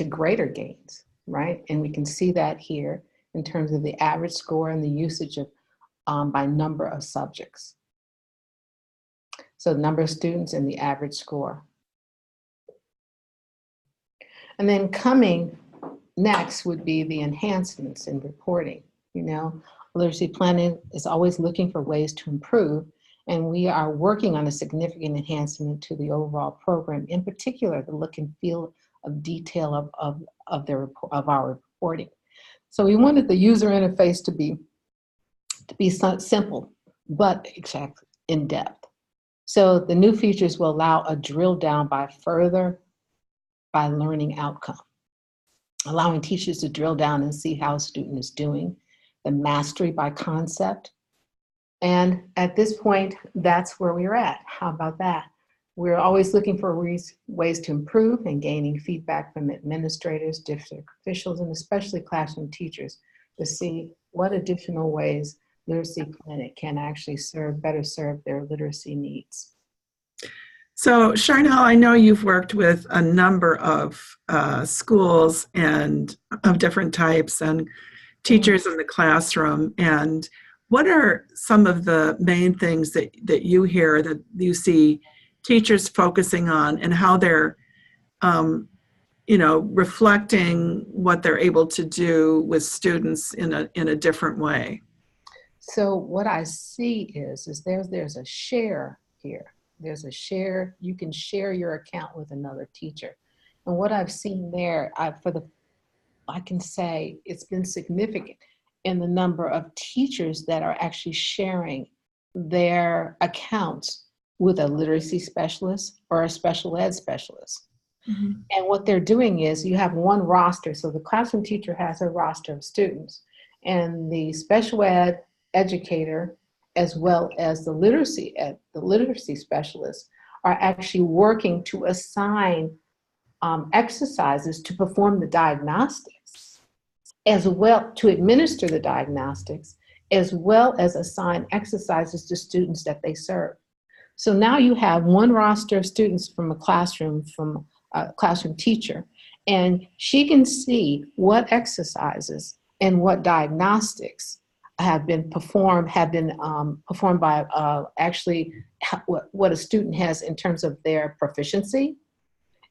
greater gains, right? And we can see that here in terms of the average score and the usage of by number of subjects. So number of students and the average score. And then coming next would be the enhancements in reporting. LiteracyPlanet is always looking for ways to improve, and we are working on a significant enhancement to the overall program, in particular, the look and feel of detail of our reporting. So we wanted the user interface to be simple, but exactly in depth. So the new features will allow a drill down by learning outcome, allowing teachers to drill down and see how a student is doing, the mastery by concept. And at this point, that's where we're at. How about that? We're always looking for ways to improve and gaining feedback from administrators, district officials, and especially classroom teachers to see what additional ways LiteracyPlanet can actually better serve their literacy needs. So Charnel, I know you've worked with a number of schools and of different types and teachers in the classroom. And what are some of the main things that you hear, that you see teachers focusing on, and how they're, reflecting what they're able to do with students in a different way? So what I see is there's a share here. There's a share. You can share your account with another teacher. And what I've seen there, I can say it's been significant in the number of teachers that are actually sharing their accounts with a literacy specialist or a special ed specialist. Mm-hmm. And what they're doing is you have one roster. So the classroom teacher has a roster of students, and the special ed educator, as well as the literacy specialist, are actually working to assign exercises to perform the diagnostics, as well to administer the diagnostics, as well as assign exercises to students that they serve. So now you have one roster of students from a classroom, from a classroom teacher, and she can see what exercises and what diagnostics have been performed by actually what a student has in terms of their proficiency,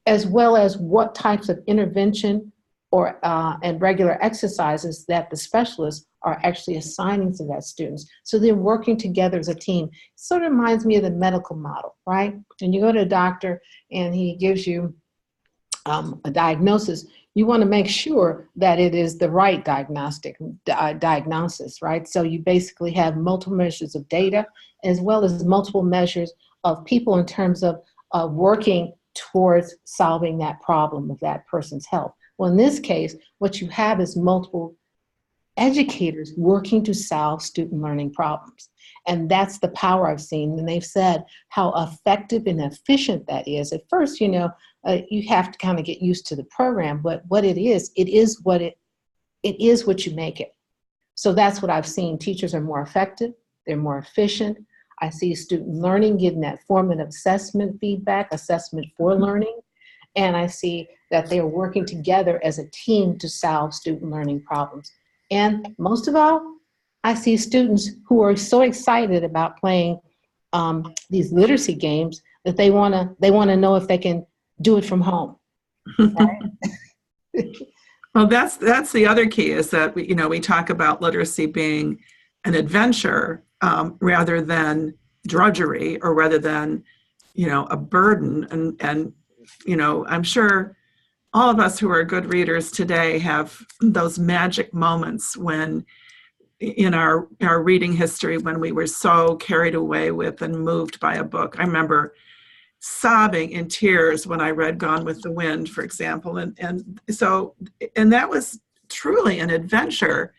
as well as what types of intervention or and regular exercises that the specialists are actually assigning to that students. So they're working together as a team. Sort of reminds me of the medical model, right? And you go to a doctor and he gives you a diagnosis. You want to make sure that it is the right diagnosis, right? So you basically have multiple measures of data as well as multiple measures of people in terms of working towards solving that problem of that person's health. Well, in this case, what you have is multiple educators working to solve student learning problems. And that's the power I've seen. And they've said how effective and efficient that is. At first, you have to kind of get used to the program, but what it is what you make it. So that's what I've seen. Teachers are more effective. They're more efficient. I see student learning getting that formative assessment feedback, assessment for learning. And I see that they are working together as a team to solve student learning problems. And most of all, I see students who are so excited about playing these literacy games that they want to know if they can do it from home. Right? Well, that's the other key, is that we talk about literacy being an adventure rather than drudgery, or rather than a burden. And I'm sure all of us who are good readers today have those magic moments when in our reading history, when we were so carried away with and moved by a book. I remember sobbing in tears when I read Gone with the Wind, for example. And that was truly an adventure.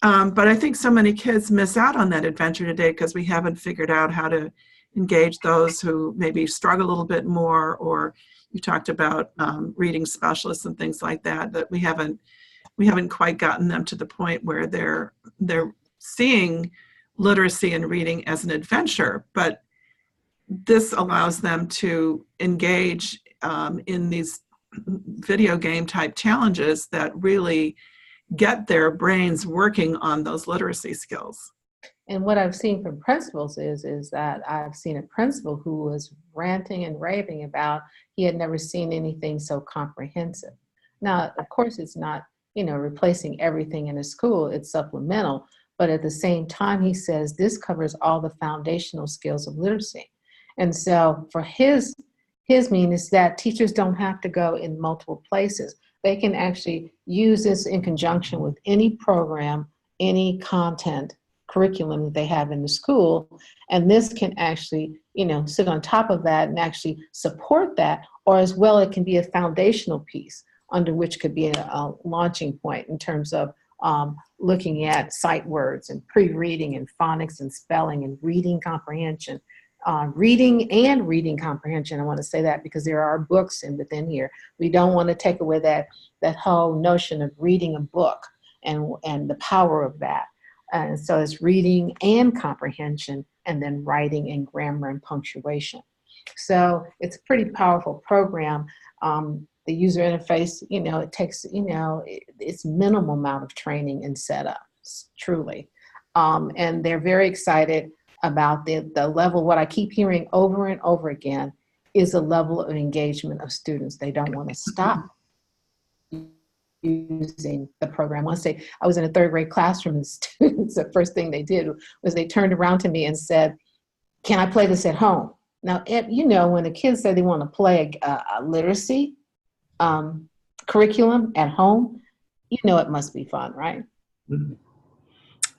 But I think so many kids miss out on that adventure today because we haven't figured out how to engage those who maybe struggle a little bit more, or you talked about reading specialists and things like that, that we haven't quite gotten them to the point where they're seeing literacy and reading as an adventure. But this allows them to engage in these video game type challenges that really get their brains working on those literacy skills. And what I've seen from principals is that I've seen a principal who was ranting and raving about he had never seen anything so comprehensive. Now, of course, it's not, replacing everything in a school, it's supplemental. But at the same time, he says this covers all the foundational skills of literacy. And so for his meaning is that teachers don't have to go in multiple places. They can actually use this in conjunction with any program, any content, curriculum that they have in the school. And this can actually, sit on top of that and actually support that, or as well, it can be a foundational piece under which could be a launching point in terms of looking at sight words and pre-reading and phonics and spelling and reading comprehension. Reading comprehension. I want to say that because there are books within here. We don't want to take away that whole notion of reading a book and the power of that. And so it's reading and comprehension, and then writing and grammar and punctuation. So it's a pretty powerful program. The user interface, it takes, it's minimal amount of training and setup, truly. And they're very excited about the level. What I keep hearing over and over again is the level of engagement of students. They don't want to stop using the program. Once I was in a third grade classroom, and students, the first thing they did was they turned around to me and said, "Can I play this at home?" Now, when the kids say they want to play a literacy curriculum at home, it must be fun, right? Mm-hmm.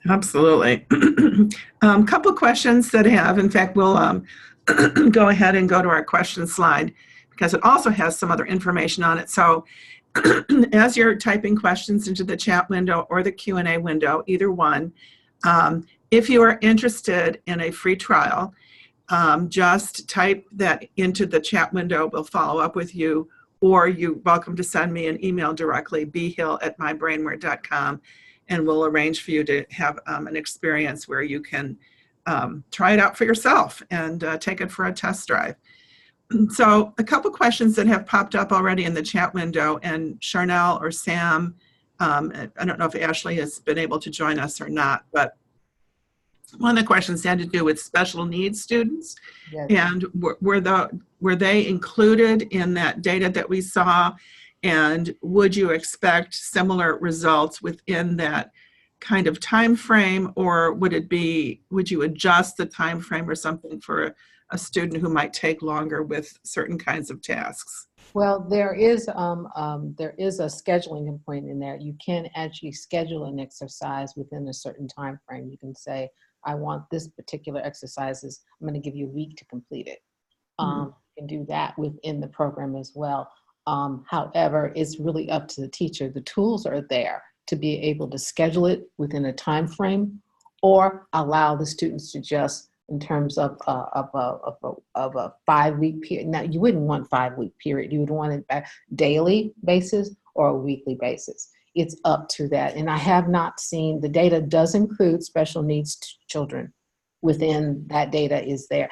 Absolutely. Couple questions that have, in fact, we'll go ahead and go to our question slide because it also has some other information on it. So as you're typing questions into the chat window or the Q&A window, either one, if you are interested in a free trial, just type that into the chat window. We'll follow up with you, or you're welcome to send me an email directly, bhill@mybrainware.com, and we'll arrange for you to have an experience where you can try it out for yourself and take it for a test drive. So a couple questions that have popped up already in the chat window, and Charnel or Sam, I don't know if Ashley has been able to join us or not, but one of the questions had to do with special needs students. Yes. And were they included in that data that we saw? And would you expect similar results within that kind of time frame, or would you adjust the time frame or something for a student who might take longer with certain kinds of tasks? Well, there is a scheduling point in there. You can actually schedule an exercise within a certain time frame. You can say, I want this particular exercises. I'm going to give you a week to complete it. You can do that within the program as well. However, it's really up to the teacher. The tools are there to be able to schedule it within a time frame, or allow the students to just, in terms of a 5-week period. Now, you wouldn't want 5-week period. You would want it a daily basis or a weekly basis. It's up to that. And I have not seen, the data does include special needs children within that data is there.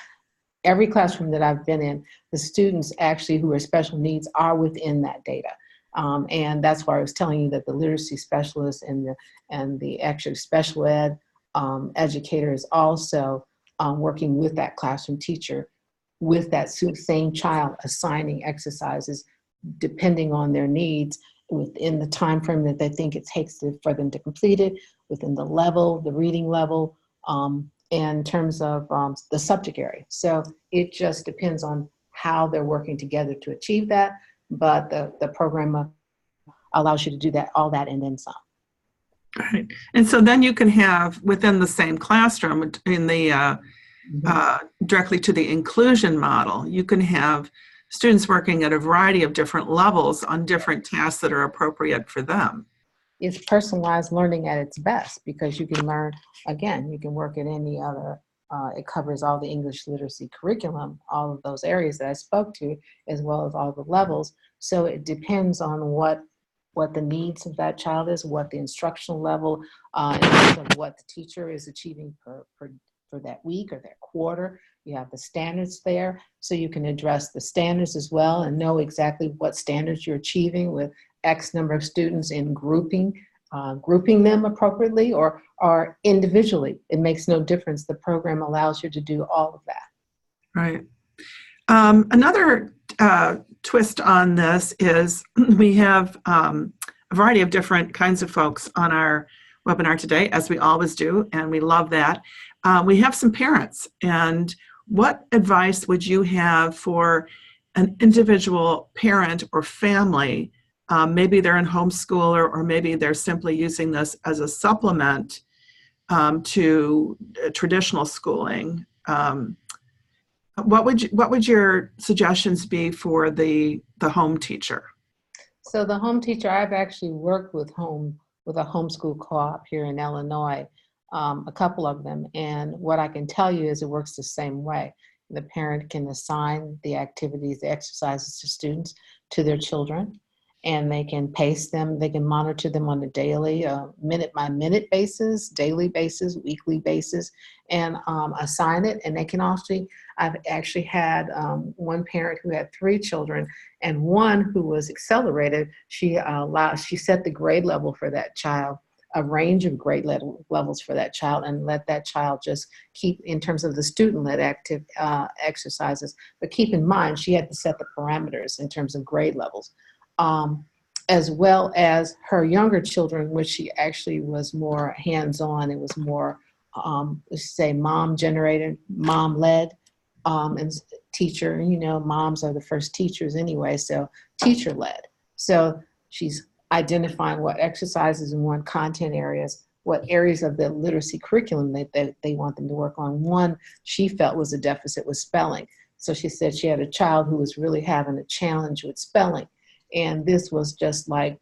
Every classroom that I've been in, the students actually who are special needs are within that data. And that's why I was telling you that the literacy specialists and the actual special ed educator is also working with that classroom teacher with that same child, assigning exercises depending on their needs within the time frame that they think it takes for them to complete it, within the level, the reading level, and in terms of the subject area. So it just depends on how they're working together to achieve that. But the program allows you to do that, all that, and then some. Right. And so then you can have within the same classroom in the directly to the inclusion model, you can have students working at a variety of different levels on different tasks that are appropriate for them. It's personalized learning at its best, because you can learn, again, you can work at any other, it covers all the English literacy curriculum, all of those areas that I spoke to, as well as all the levels. So it depends on what the needs of that child is, what the instructional level, in terms of what the teacher is achieving for that week or that quarter. You have the standards there, so you can address the standards as well and know exactly what standards you're achieving with X number of students in grouping them appropriately or individually. It makes no difference. The program allows you to do all of that. Right. Another twist on this is we have a variety of different kinds of folks on our webinar today, as we always do, and we love that. We have some parents, and what advice would you have for an individual parent or family? Maybe they're in homeschool, or maybe they're simply using this as a supplement to traditional schooling. What would your suggestions be for the home teacher? So the home teacher, I've actually worked with a homeschool co-op here in Illinois, a couple of them, and what I can tell you is it works the same way. The parent can assign the activities, the exercises to students, to their children, and they can pace them, they can monitor them on a daily, minute-by-minute basis, daily basis, weekly basis, and assign it. And they can also, I've actually had one parent who had 3 children, and one who was accelerated, she set the grade level for that child, a range of grade levels for that child, and let that child just keep, in terms of the student-led active exercises, but keep in mind, she had to set the parameters in terms of grade levels. As well as her younger children, which she actually was more hands-on. It was more, let's say, mom-generated, mom-led, and teacher. You know, moms are the first teachers anyway, so teacher-led. So she's identifying what exercises and what content areas, what areas of the literacy curriculum that they want them to work on. One she felt was a deficit was spelling. So she said she had a child who was really having a challenge with spelling. And this was just like,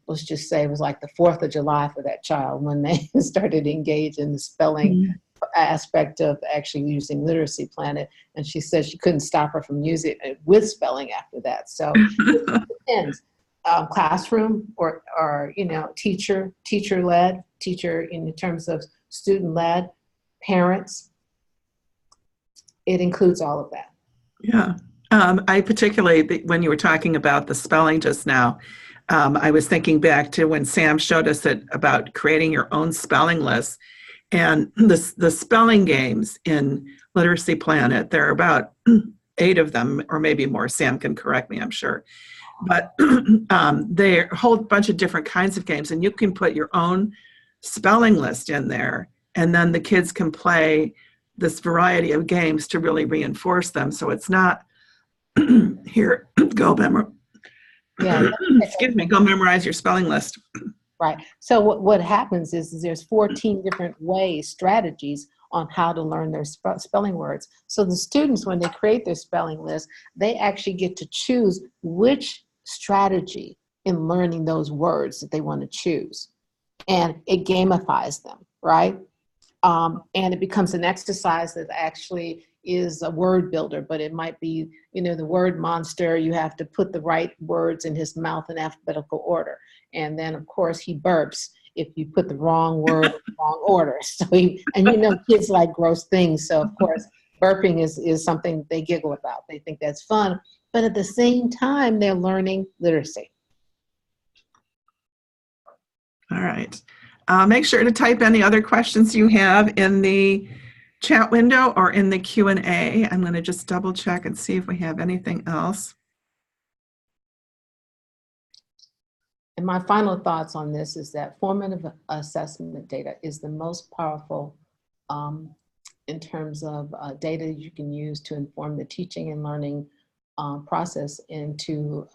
let's just say it was like the 4th of July for that child when they started to engage in the spelling aspect of actually using LiteracyPlanet. And she said she couldn't stop her from using it with spelling after that. So it depends. Classroom or you know, teacher-led, teacher in terms of student-led, parents. It includes all of that. Yeah. I particularly, when you were talking about the spelling just now, I was thinking back to when Sam showed us about creating your own spelling list. And the spelling games in LiteracyPlanet, there are about 8 of them, or maybe more. Sam can correct me, I'm sure. But they're a whole bunch of different kinds of games, and you can put your own spelling list in there, and then the kids can play this variety of games to really reinforce them. So it's not here, go memorize. Yeah. Excuse me, go memorize your spelling list. Right. So what happens is there's 14 different ways, strategies on how to learn their spelling words. So the students, when they create their spelling list, they actually get to choose which strategy in learning those words that they want to choose. And it gamifies them, right? And it becomes an exercise that actually is a word builder, but it might be, the word monster, you have to put the right words in his mouth in alphabetical order. And then, of course, he burps if you put the wrong word in the wrong order. So kids like gross things. So, of course, burping is something they giggle about. They think that's fun. But at the same time, they're learning literacy. All right. Make sure to type any other questions you have in the chat window or in the Q&A. I'm going to just double check and see if we have anything else. And my final thoughts on this is that formative assessment data is the most powerful in terms of data you can use to inform the teaching and learning process and to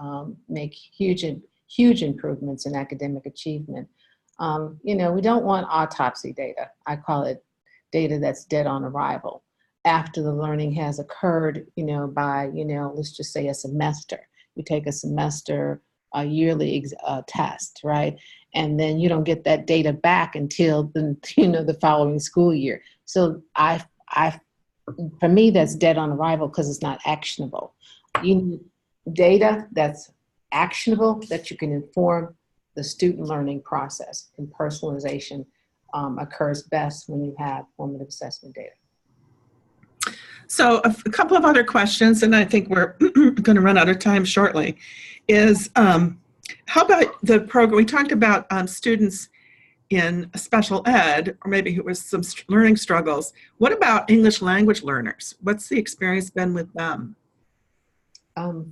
make huge improvements in academic achievement. We don't want autopsy data. I call it data that's dead on arrival after the learning has occurred, by, let's just say a semester. You take a semester, a yearly test, right? And then you don't get that data back until the following school year. So for me, that's dead on arrival because it's not actionable. You need data that's actionable that you can inform the student learning process, and personalization occurs best when you have formative assessment data. So a couple of other questions, and I think we're going to run out of time shortly, is how about the program? We talked about students in special ed, or maybe it was some learning struggles. What about English language learners? What's the experience been with them?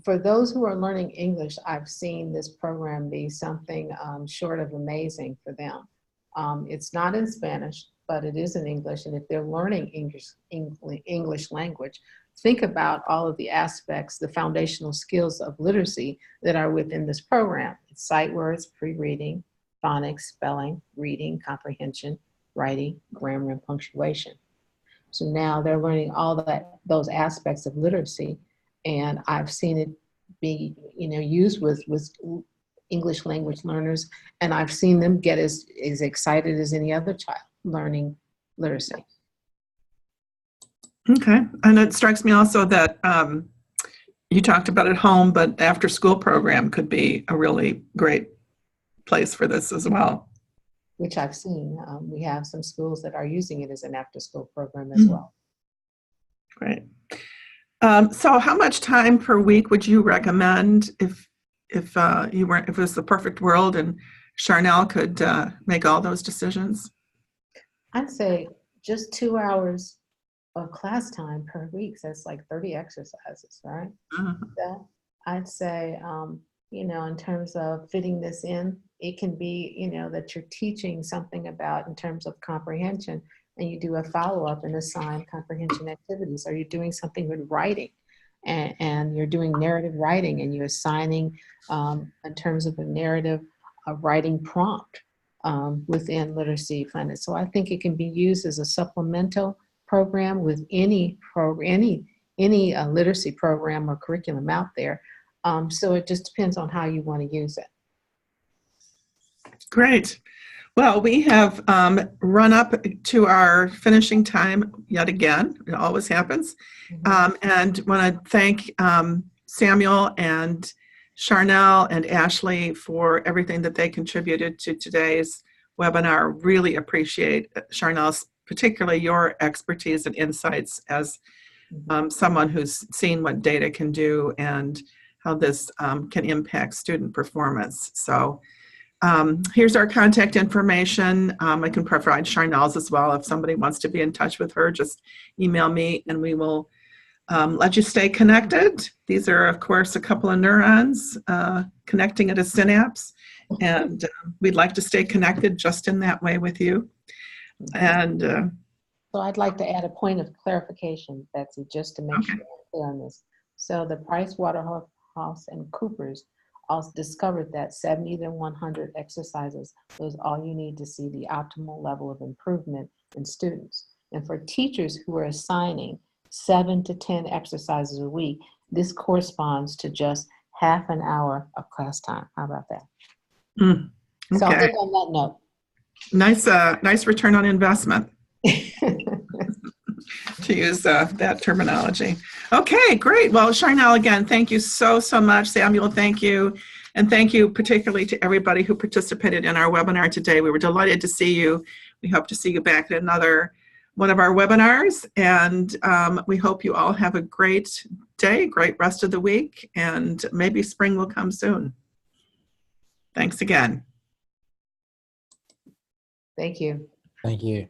For those who are learning English, I've seen this program be something short of amazing for them. It's not in Spanish, but it is in English. And if they're learning English language, think about all of the aspects, the foundational skills of literacy that are within this program. It's sight words, pre-reading, phonics, spelling, reading, comprehension, writing, grammar, and punctuation. So now they're learning all those aspects of literacy. And I've seen it be, used with English language learners, and I've seen them get as excited as any other child learning literacy. Okay, and it strikes me also that you talked about at home, but after school program could be a really great place for this as well. Which I've seen. We have some schools that are using it as an after school program as well. Great. So how much time per week would you recommend if it was the perfect world and Charnel could make all those decisions? I'd say just 2 hours of class time per week. So that's like 30 exercises, right? So I'd say, in terms of fitting this in, it can be, that you're teaching something about in terms of comprehension, and you do a follow-up and assign comprehension activities. Or you're doing something with writing, and you're doing narrative writing, and you're assigning, in terms of a narrative, a writing prompt within LiteracyPlanet. So I think it can be used as a supplemental program with any literacy program or curriculum out there. So it just depends on how you want to use it. Great. Well, we have run up to our finishing time yet again. It always happens. And want to thank Samuel and Charnel and Ashley for everything that they contributed to today's webinar. Really appreciate Charnel's particularly your expertise and insights as someone who's seen what data can do and how this can impact student performance. So here's our contact information. I can provide Charnel's as well. If somebody wants to be in touch with her, just email me and we will let you stay connected. These are, of course, a couple of neurons connecting at a synapse, and we'd like to stay connected just in that way with you. And so I'd like to add a point of clarification, Betsy, just to make sure we're clear on this. So the Pricewaterhouse-Coopers also discovered that 70 to 100 exercises was all you need to see the optimal level of improvement in students. And for teachers who are assigning 7 to 10 exercises a week, this corresponds to just half an hour of class time. How about that? Okay. So I'll end on that note. Nice return on investment, to use that terminology. Okay, great. Well, Charnel, again, thank you so much. Samuel, thank you. And thank you particularly to everybody who participated in our webinar today. We were delighted to see you. We hope to see you back at another one of our webinars. And we hope you all have a great day, great rest of the week, and maybe spring will come soon. Thanks again. Thank you. Thank you.